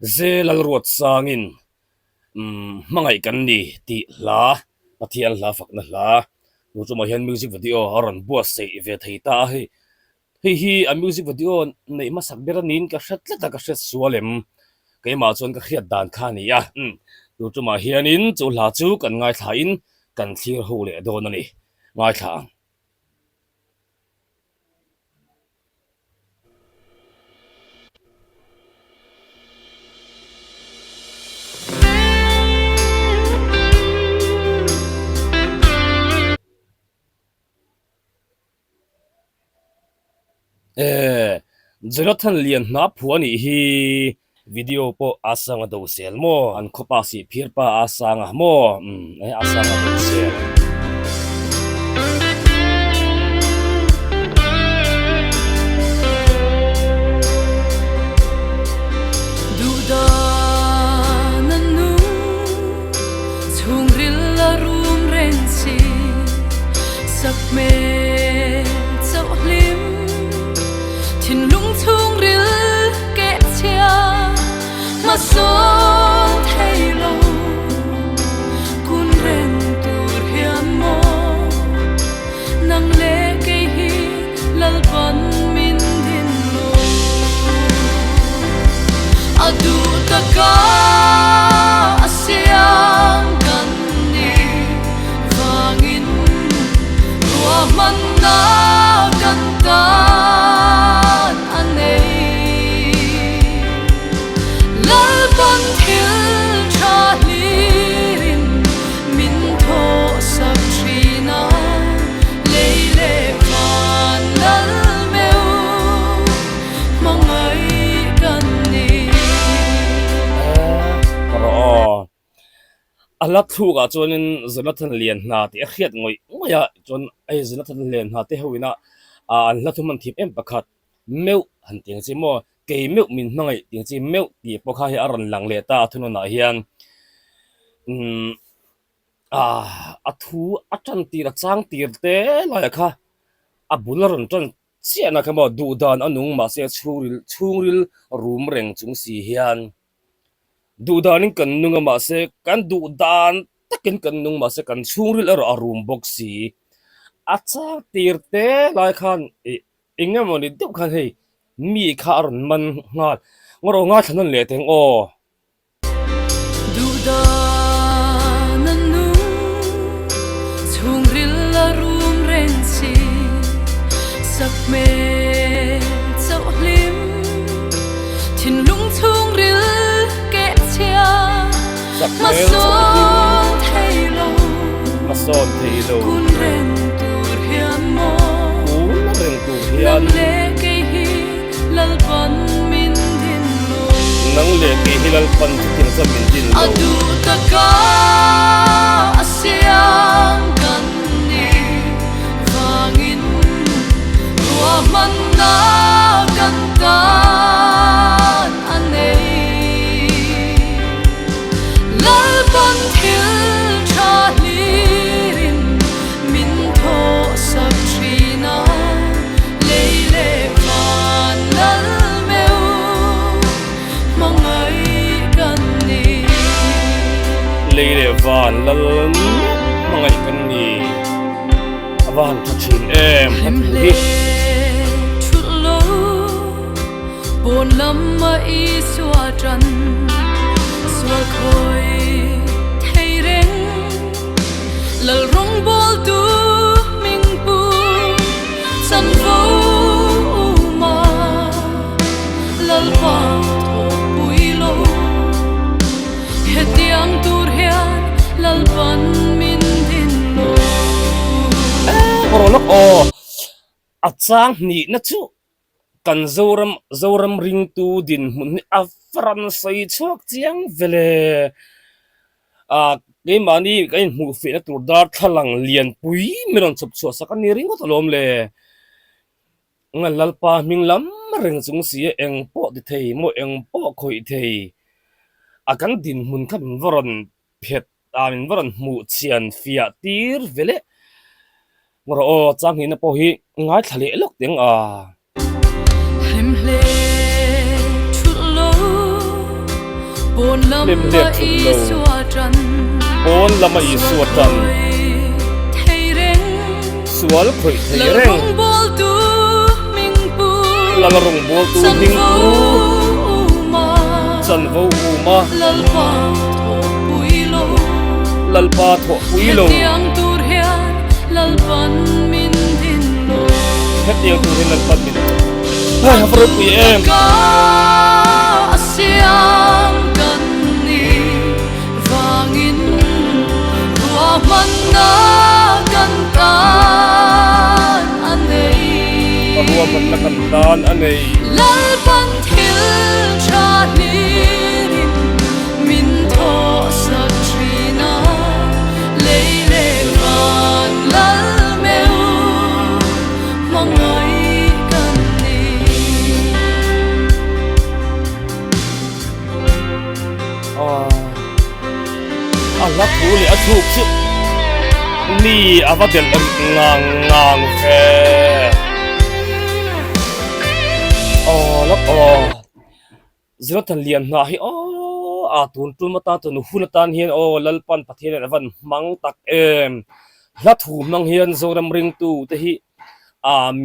zelal ruat sangin mangai kan ni ti hla pathian hla fakna hla nu chuma hian music video aron buat sei ve thei ta hi a music video nei ma sak beranin ka hratla ta ka hret sualem keima chon ka hriat dan kha ni a nu chuma hianin chu hla chu kan ngai thla in kan thlir ho le don ani ngai thla Jonathan lian na phuani hi video po asanga do sel mo an khopa si phirpa asanga mo asanga do sel duda nanu chungril la rum rensi sakme chawhlim thin lung chungril ke chia ma son thailo kun ren tur hiam mo nang le ke hi lalpan min din lo adu taka asyang kan ni vangin wa man na kan tan anei lalpan thil tha lirin min tho sak trina leile van lal meu mangai kan ni ala thu ga chonin Jonathan lian na ti khiat ngoi ngoya chon ai Jonathan lian na te hoina an la thu man thip em pakhat meu han ting chi mo ke meu min nangai ting chi meu ti pokha hi aron lang le ta thuno na hian a thu a chan ti ra chang tir te la kha a bularon ton chiana ka mo du dan anung ma se chungril room reng chung si hian du danin kan nunga ma se kan du dan takin kan nung ma se kan chungril a room box si acha tirte lai khan inga moni deuh khan hei mi kha aron man ngal ngoro nga thanon le teng o duda nanu chungril la rum rensi sakme chawhlim thin lung chungril ke chia ma son thailo kun ren tur hiam mo nang le ke hi lalpan min din lo nang le ke hilal pan tin sa min din lo adu taka asyang kan ni vangin wa man na kan tan anei lalpan thil tha lirin min tho sak trina leile van lal meu mangai kan ni leile van lal mangai kan ni avan thachin em le thulo bon lamma i suatran sual khoi thei reng lal rong bol tu ming pu san vo ma lal pa tho pui lo hetiang tur hian lal pan min din lo korolok o achang ni na chu kan zoram ring tu din mun afran sai chok chiang vele ke mani kai mu fe na tur dar thalang lian pui meron chop chu sakan ni ring ko tolom le ngal lalpa minglam reng chung si eng po di thei mo eng po khoi thei akan din mun khan voron phet min voron mu chian fia tir vele ngoro o chang hi na po hi ngai thale lok teng him hle thulo lem le thum lo on lama i suatan sual khoi thei reng lal rong bol tu ming pu chan vo uma lal pa tho pui lo lal pan min din lo het yang tu hin lal pan min hai ha pro pui em ka siam kan ni wangin wa man na kan kan anei ruwa man na kan dan anei lal pan thil cha ni min tho sa trina leile van lal meu mangai kan ni Allah thu li a thuk chu ni avadel ngang ngang fe lak zero tan lian na hi tun tun mata tun hun tan hian lalpan pathian avan mang tak em la thum nang hian zoram ring tu te hi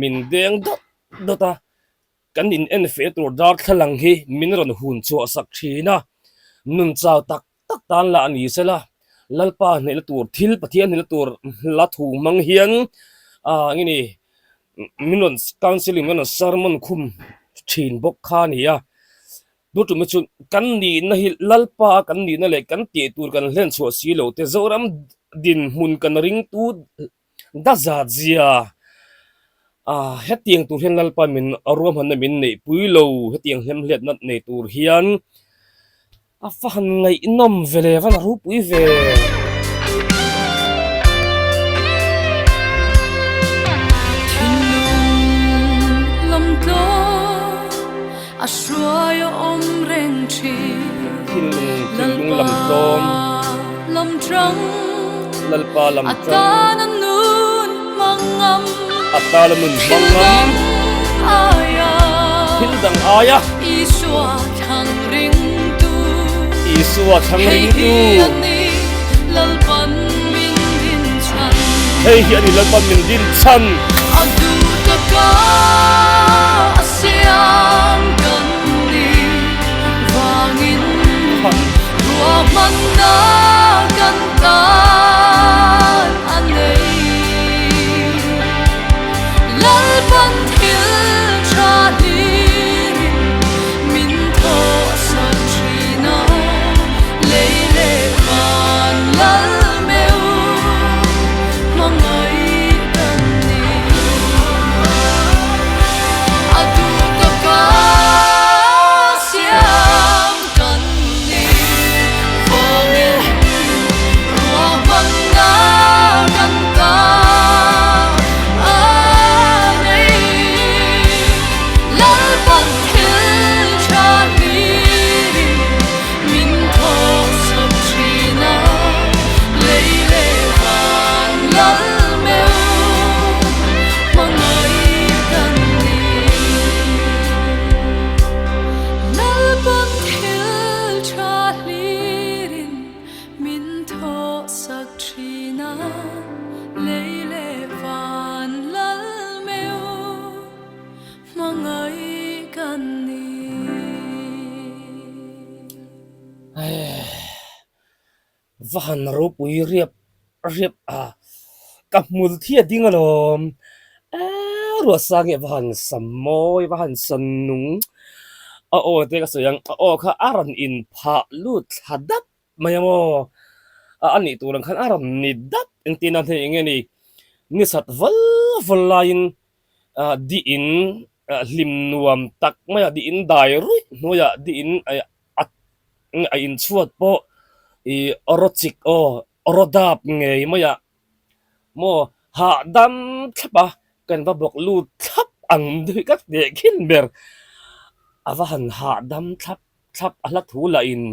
min deng dota kan in en fe tur dar thalang hi min ron hun chu asak thina nun chaw tak tak tan la ani sela lalpa nel tur thil pathian nel tur la thum mang hian ngini minon counseling minon sermon khum thin bok kha ni ya du tu mi chu kan ni na hi lalpa kan ni na le kan ti tur kan len chu si lo te zoram din mun kan ring tu da za zia hetiang tur hian lalpa min aruam han na min nei pui lo hetiang hem hlet nat nei tur hian fa han ngai inom vele van ru pui ve Ashroya om reng chi lung lam tom lam trăng lalpa lam ata trăng nan nun mangam atala nun mangam aya hildang aya iswa thang ring tu iswa thang ring tu ani lalpan min din chan hey hi ani lalpan min din chan adu taka siam kan ni wangin ruwa man na kan kan anei lalpan thil cha ni min tho sa trina leile van lal meu mangai kan ni adu taka siam kan ni wangin ruwa man na kan kan anei lalpan thil cha ni min tho sa trina leile van lal meu mangai kan ni lalpan thil cha lirin min tho sak trina leile van lal meu mangai kan ni van ro pui riap riap kapmul thia ding alom ro sang e van samoi van sannung te ka sayang kha aran in pha lut hadat mayamo ani tulang khan aran ni dat intina the ingeni ni sat val lain di in lim nuam tak maya di in dai rui noya di in ai in chuat po orochik orodap ngei maya mo ha dam thapa kan ba bok lu thap ang dui kat de khin ber awahan ha dam thap thap ala thula in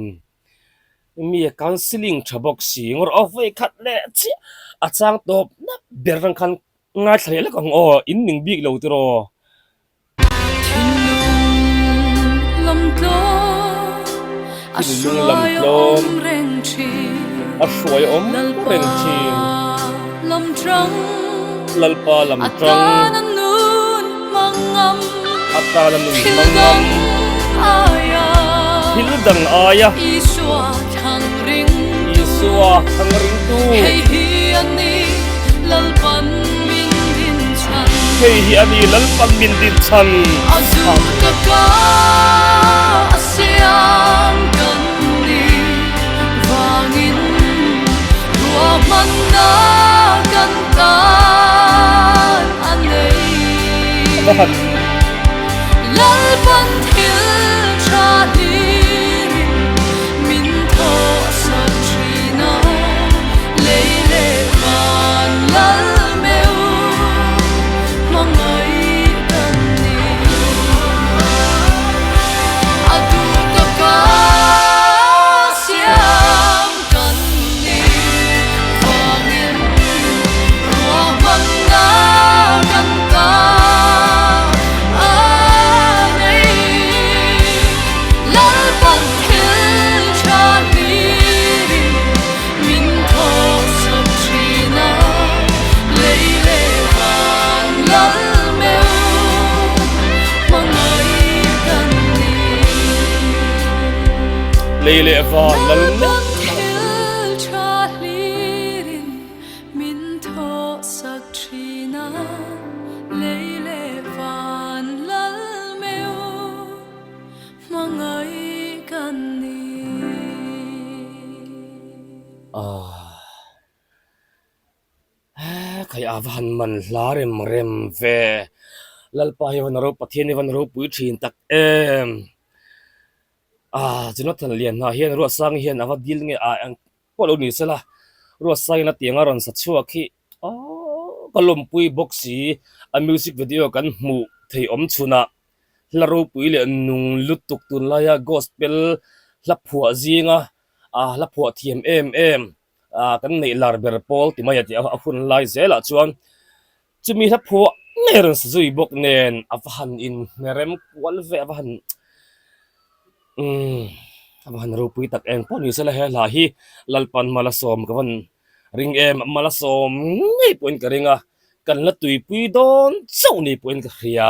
mi counseling thabok singor of way khat le chi achang top na berang khan ngai thle kang in ning big lo tiro lam to hin lung lam tlom a hruai om reng thin lam trăng lalpa lam ata tang nan nun mangam ata lam nun thil mangam dang aya thil dang aya iswa thang ring iswa thang ring tu hei hi ani lalpan min din chan hei hi ani lalpan min din chan azu taka asiam kan ni wangin ruak man na kan tan anei bahan lalpan thil cha ni min tho sa china leile van lal meu mangai kan ni adu taka siam kan ni wangin ruak man na kan tan anei lalpan thil cha ni min tho sa china leile van lal meu mangai kan ni leile van lal lalpan thil cha lirin min tho sa china leile van lal meu mangai kan ni khai avan man hlarem rem ve lalpa hi van ro pathian hi van ro pui thin tak em Jonathan lian na hian ro sang hian ava dil nge ang polo ni sela ro sai na tianga ron sa chua khi kalom pui boxi a music video kan mu thei om chuna laro pui le nung lutuk tun la ya gospel la phua zinga la phua thiam em kan nei lar ber pol ti mai ati a hun lai zela chuan chumi la phua ner zui bok nen avan in nerem kwal ve avan avan ro pui tak en poni sela he la hi lalpan malasom kavan ring em malasom ngei point ka ringa kan la tui pui don chau ni point ka khria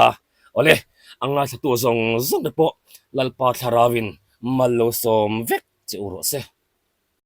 ole anga thatu zong zong de po lalpa tharawin malo som vek che uro se